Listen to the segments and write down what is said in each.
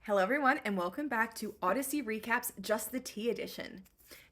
Hello, everyone, and welcome back to Odyssey Recaps Just the Tea Edition.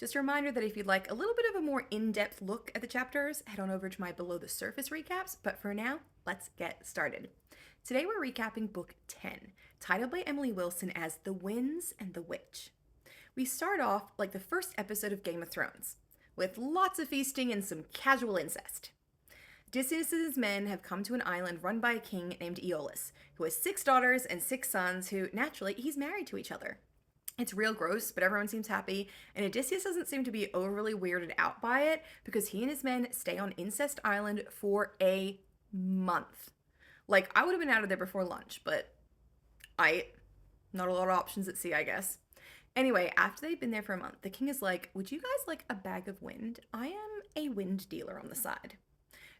Just a reminder that if you'd like a little bit of a more in depth look at the chapters, head on over to my below the surface recaps. But for now, let's get started. Today we're recapping Book 10, titled by Emily Wilson as The Winds and the Witch. We start off like the first episode of Game of Thrones, with lots of feasting and some casual incest. Odysseus' men have come to an island run by a king named Aeolus, who has 6 daughters and 6 sons who, naturally, he's married to each other. It's real gross, but everyone seems happy, and Odysseus doesn't seem to be overly weirded out by it because he and his men stay on Incest Island for a month. Like, I would have been out of there before lunch, but not a lot of options at sea, I guess. Anyway, after they've been there for a month, the king is like, "Would you guys like a bag of wind? I am a wind dealer on the side."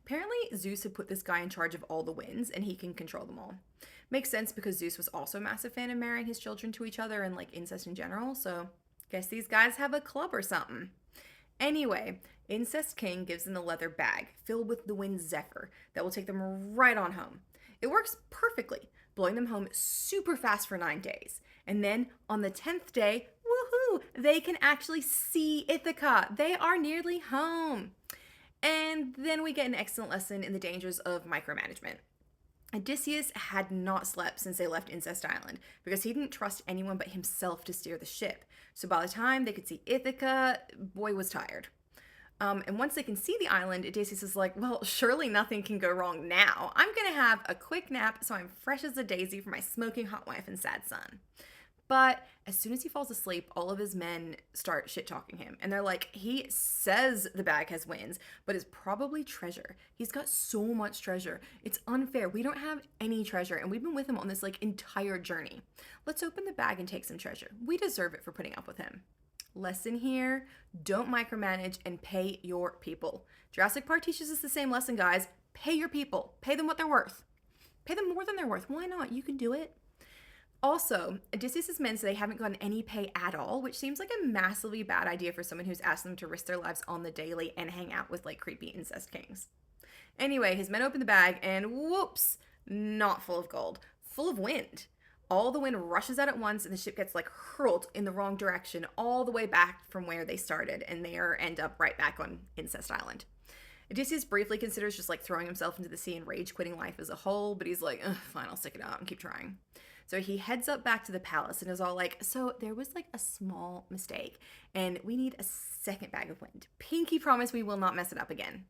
Apparently, Zeus had put this guy in charge of all the winds, and he can control them all. Makes sense because Zeus was also a massive fan of marrying his children to each other and like incest in general, so guess these guys have a club or something. Anyway, Incest King gives them a leather bag filled with the wind Zephyr that will take them right on home. It works perfectly, blowing them home super fast for 9 days. And then on the 10th day, woohoo, they can actually see Ithaca. They are nearly home. And then we get an excellent lesson in the dangers of micromanagement. Odysseus had not slept since they left Incest Island because he didn't trust anyone but himself to steer the ship. So by the time they could see Ithaca, boy was tired. And once they can see the island, Odysseus is like, well, surely nothing can go wrong now. I'm going to have a quick nap so I'm fresh as a daisy for my smoking hot wife and sad son. But as soon as he falls asleep, all of his men start shit talking him. And they're like, he says the bag has winds, but it's probably treasure. He's got so much treasure. It's unfair. We don't have any treasure, and we've been with him on this like entire journey. Let's open the bag and take some treasure. We deserve it for putting up with him. Lesson here, don't micromanage and pay your people. Jurassic Park teaches us the same lesson, guys. Pay your people. Pay them what they're worth. Pay them more than they're worth. Why not? You can do it. Also, Odysseus' men say they haven't gotten any pay at all, which seems like a massively bad idea for someone who's asked them to risk their lives on the daily and hang out with like creepy incest kings. Anyway, his men open the bag and whoops, not full of gold, full of wind. All the wind rushes out at once and the ship gets like hurled in the wrong direction all the way back from where they started, and they end up right back on Incest Island. Odysseus briefly considers just like throwing himself into the sea and rage quitting life as a whole, but he's like, fine, I'll stick it out and keep trying. So he heads up back to the palace and is all like, so there was like a small mistake and we need a second bag of wind. Pinky promise we will not mess it up again.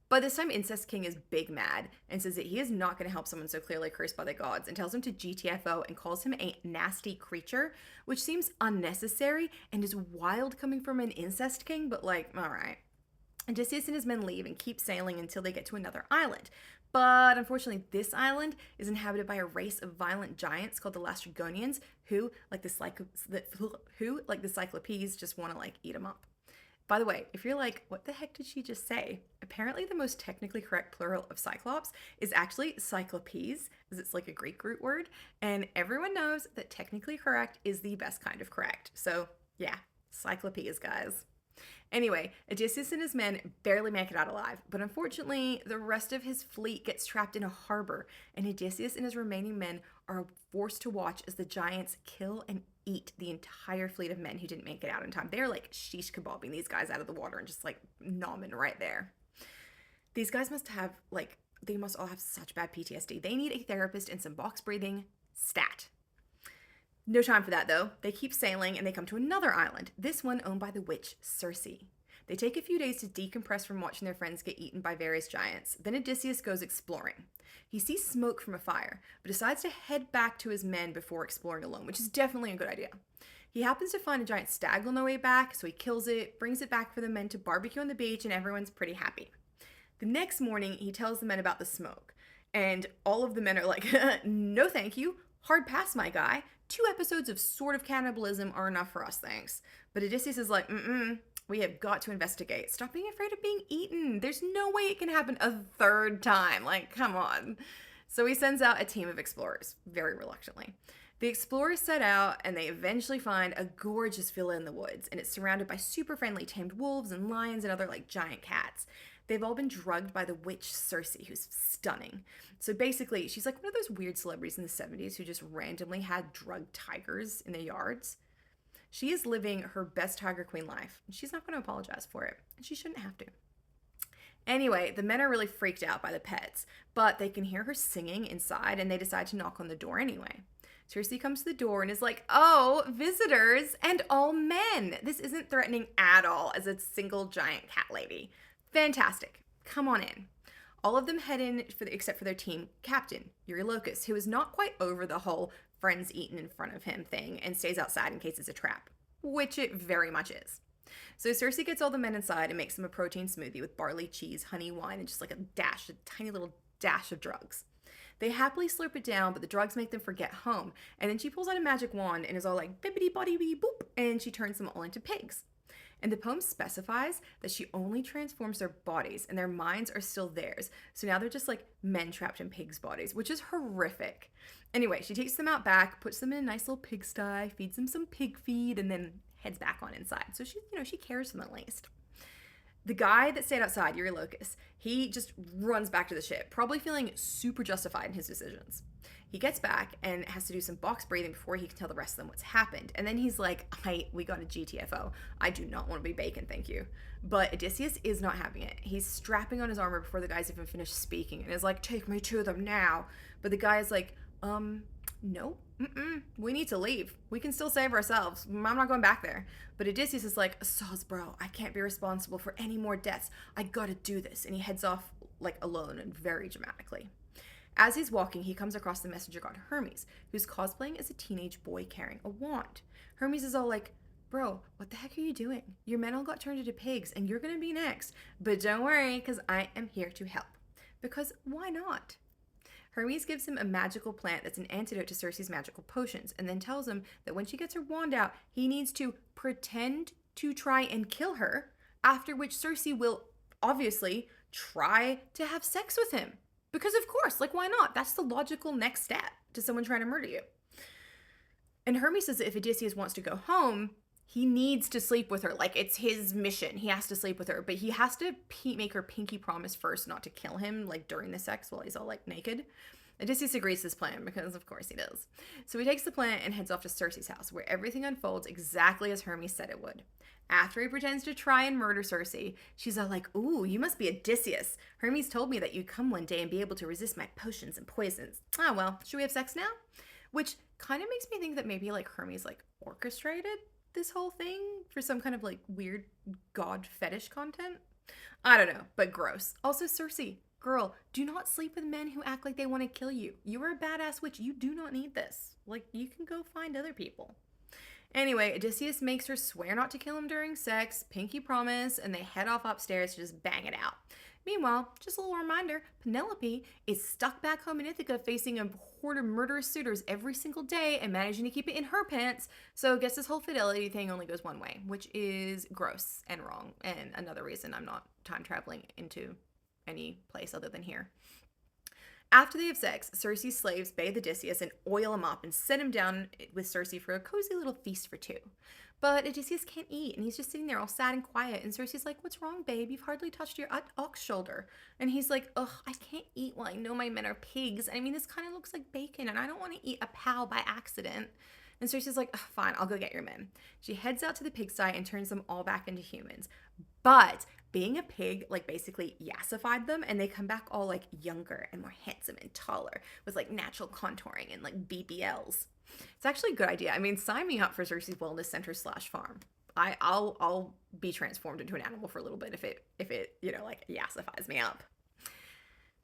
But this time Incest King is big mad and says that he is not going to help someone so clearly cursed by the gods and tells him to GTFO and calls him a nasty creature, which seems unnecessary and is wild coming from an Incest King, but like, all right. Odysseus and his men leave and keep sailing until they get to another island. But unfortunately, this island is inhabited by a race of violent giants called the Lastrygonians, who, like the Cyclopes, just want to like eat them up. By the way, if you're like, what the heck did she just say? Apparently, the most technically correct plural of Cyclops is actually Cyclopes, as it's like a Greek root word, and everyone knows that technically correct is the best kind of correct. So yeah, Cyclopes, guys. Anyway, Odysseus and his men barely make it out alive, but unfortunately, the rest of his fleet gets trapped in a harbor, and Odysseus and his remaining men are forced to watch as the giants kill and eat the entire fleet of men who didn't make it out in time. They're like shish kebabbing these guys out of the water and just like nomming right there. These guys they must all have such bad PTSD. They need a therapist and some box breathing stat. No time for that, though. They keep sailing and they come to another island, this one owned by the witch Circe. They take a few days to decompress from watching their friends get eaten by various giants. Then Odysseus goes exploring. He sees smoke from a fire, but decides to head back to his men before exploring alone, which is definitely a good idea. He happens to find a giant stag on the way back, so he kills it, brings it back for the men to barbecue on the beach, and everyone's pretty happy. The next morning, he tells the men about the smoke, and all of the men are like, no thank you, hard pass, my guy. 2 episodes of sort of cannibalism are enough for us, thanks. But Odysseus is like, we have got to investigate. Stop being afraid of being eaten. There's no way it can happen a third time. Like, come on. So he sends out a team of explorers, very reluctantly. The explorers set out and they eventually find a gorgeous villa in the woods, and it's surrounded by super friendly tamed wolves and lions and other like giant cats. They've all been drugged by the witch Circe, who's stunning. So basically, she's like one of those weird celebrities in the 70s who just randomly had drugged tigers in their yards. She is living her best Tiger Queen life, and she's not going to apologize for it, and she shouldn't have to. Anyway, the men are really freaked out by the pets, but they can hear her singing inside, and they decide to knock on the door anyway. Circe comes to the door and is like, oh, visitors, and all men. This isn't threatening at all as a single giant cat lady. Fantastic. Come on in. All of them head in except for their team captain, Eurylochus, who is not quite over the whole friends eaten in front of him thing and stays outside in case it's a trap, which it very much is. So Circe gets all the men inside and makes them a protein smoothie with barley, cheese, honey, wine, and just like a tiny little dash of drugs. They happily slurp it down, but the drugs make them forget home. And then she pulls out a magic wand and is all like, bippity body bee boop, and she turns them all into pigs. And the poem specifies that she only transforms their bodies and their minds are still theirs. So now they're just like men trapped in pigs' bodies, which is horrific. Anyway, she takes them out back, puts them in a nice little pigsty, feeds them some pig feed, and then heads back on inside. So she cares for them at least. The guy that stayed outside, Eurylochus, he just runs back to the ship, probably feeling super justified in his decisions. He gets back and has to do some box breathing before he can tell the rest of them what's happened. And then he's like, we got a GTFO. I do not want to be bacon, thank you. But Odysseus is not having it. He's strapping on his armor before the guys even finish speaking and is like, take me to them now. But the guy is like, no, we need to leave. We can still save ourselves. I'm not going back there. But Odysseus is like, soz, bro, I can't be responsible for any more deaths. I gotta do this. And he heads off like alone and very dramatically. As he's walking, he comes across the messenger god Hermes, who's cosplaying as a teenage boy carrying a wand. Hermes is all like, bro, what the heck are you doing? Your men all got turned into pigs and you're gonna be next. But don't worry, because I am here to help. Because why not? Hermes gives him a magical plant that's an antidote to Circe's magical potions, and then tells him that when she gets her wand out, he needs to pretend to try and kill her, after which Circe will obviously try to have sex with him. Because of course, like why not? That's the logical next step to someone trying to murder you. And Hermes says that if Odysseus wants to go home, he needs to sleep with her. Like, it's his mission. He has to sleep with her. But he has to make her pinky promise first not to kill him, like, during the sex while he's all, like, naked. Odysseus agrees to this plan because, of course, he does. So he takes the plant and heads off to Circe's house, where everything unfolds exactly as Hermes said it would. After he pretends to try and murder Circe, she's all like, ooh, you must be Odysseus. Hermes told me that you'd come one day and be able to resist my potions and poisons. Ah, well, should we have sex now? Which kind of makes me think that maybe, like, Hermes, like, orchestrated this whole thing for some kind of like weird god fetish content. I don't know, but gross. Also, Circe, girl, do not sleep with men who act like they want to kill you. You are a badass witch. You do not need this. Like, you can go find other people. Anyway, Odysseus makes her swear not to kill him during sex, pinky promise, and they head off upstairs to just bang it out. Meanwhile, just a little reminder, Penelope is stuck back home in Ithaca facing a horde of murderous suitors every single day and managing to keep it in her pants. So I guess this whole fidelity thing only goes one way, which is gross and wrong. And another reason I'm not time traveling into any place other than here. After they have sex, Circe's slaves bathe Odysseus and oil him up and set him down with Circe for a cozy little feast for two. But Odysseus can't eat, and he's just sitting there all sad and quiet. And Circe's like, what's wrong, babe? You've hardly touched your ox shoulder. And he's like, ugh, I can't eat while I know my men are pigs. I mean, this kind of looks like bacon, and I don't want to eat a pal by accident. And Circe's like, fine, I'll go get your men. She heads out to the pigsty and turns them all back into humans. But being a pig, like, basically yassified them, and they come back all, like, younger and more handsome and taller with, like, natural contouring and, like, BBLs. It's actually a good idea. I mean, sign me up for Circe's Wellness Center / farm. I'll be transformed into an animal for a little bit if it like yassifies me up.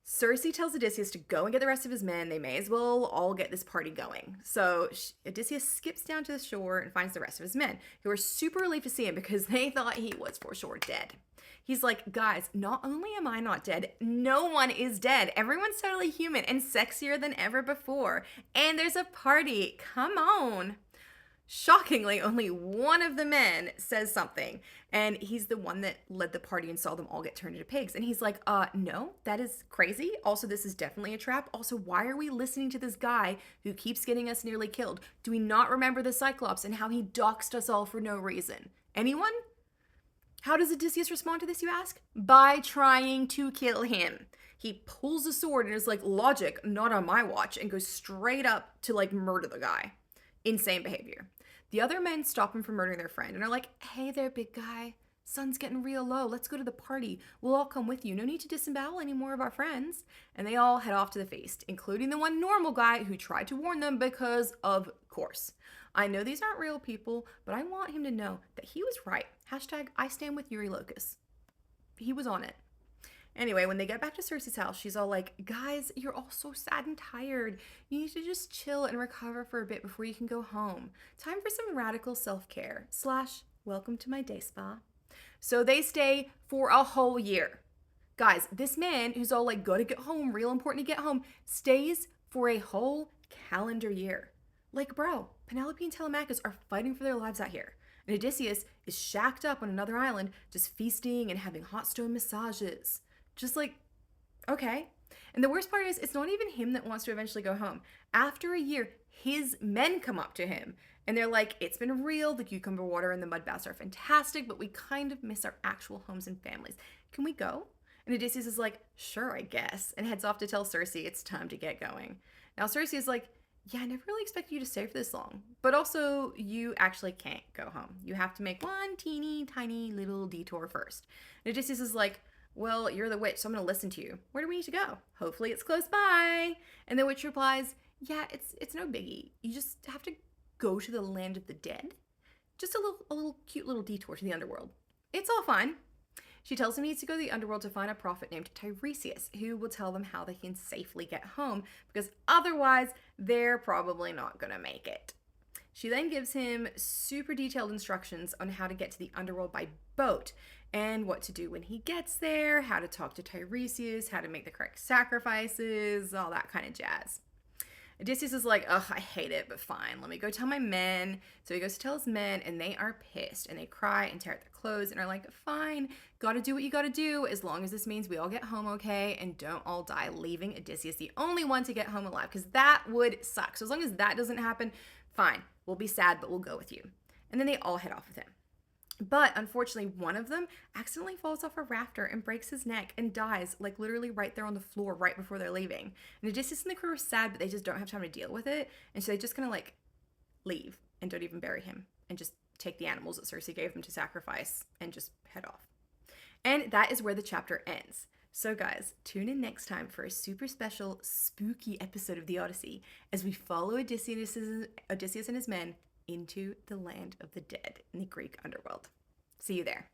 Circe tells Odysseus to go and get the rest of his men. They may as well all get this party going. So Odysseus skips down to the shore and finds the rest of his men, who are super relieved to see him because they thought he was for sure dead. He's like, guys, not only am I not dead, no one is dead. Everyone's totally human and sexier than ever before. And there's a party. Come on. Shockingly, only one of the men says something, and he's the one that led the party and saw them all get turned into pigs. And he's like, no, that is crazy. Also, this is definitely a trap. Also, why are we listening to this guy who keeps getting us nearly killed? Do we not remember the Cyclops and how he doxed us all for no reason? Anyone? How does Odysseus respond to this, you ask? By trying to kill him. He pulls a sword and is like, logic, not on my watch, and goes straight up to like murder the guy. Insane behavior. The other men stop him from murdering their friend and are like, hey there, big guy. Sun's getting real low. Let's go to the party. We'll all come with you. No need to disembowel any more of our friends. And they all head off to the feast, including the one normal guy who tried to warn them because, of course. I know these aren't real people, but I want him to know that he was right. Hashtag I stand with Eurylochus. He was on it. Anyway, when they get back to Circe's house, she's all like, guys, you're all so sad and tired. You need to just chill and recover for a bit before you can go home. Time for some radical self-care. / welcome to my day spa. So they stay for a whole year. Guys, this man who's all like, gotta get home, real important to get home, stays for a whole calendar year. Like, bro, Penelope and Telemachus are fighting for their lives out here. And Odysseus is shacked up on another island, just feasting and having hot stone massages. Just like, okay. And the worst part is, it's not even him that wants to eventually go home. After a year, his men come up to him and they're like, it's been real. The cucumber water and the mud baths are fantastic, but we kind of miss our actual homes and families. Can we go? And Odysseus is like, sure, I guess, and heads off to tell Circe it's time to get going. Now, Circe is like, yeah, I never really expected you to stay for this long. But also, you actually can't go home. You have to make one teeny tiny little detour first. And Odysseus is like, well, you're the witch, so I'm going to listen to you. Where do we need to go? Hopefully it's close by. And the witch replies, yeah, it's no biggie. You just have to go to the land of the dead. Just a little cute little detour to the underworld. It's all fine. She tells him he needs to go to the underworld to find a prophet named Tiresias, who will tell them how they can safely get home, because otherwise they're probably not going to make it. She then gives him super detailed instructions on how to get to the underworld by boat, and what to do when he gets there, how to talk to Tiresias, how to make the correct sacrifices, all that kind of jazz. Odysseus is like, ugh, I hate it, but fine. Let me go tell my men. So he goes to tell his men, and they are pissed, and they cry and tear at their clothes, and are like, fine, gotta do what you gotta do, as long as this means we all get home okay, and don't all die, leaving Odysseus the only one to get home alive, because that would suck. So as long as that doesn't happen, fine, we'll be sad, but we'll go with you. And then they all head off with him. But unfortunately, one of them accidentally falls off a rafter and breaks his neck and dies, like literally right there on the floor right before they're leaving. And Odysseus and the crew are sad, but they just don't have time to deal with it. And so they just kind of like leave and don't even bury him and just take the animals that Circe gave them to sacrifice and just head off. And that is where the chapter ends. So guys, tune in next time for a super special, spooky episode of the Odyssey as we follow Odysseus and his men into the land of the dead in the Greek underworld. See you there.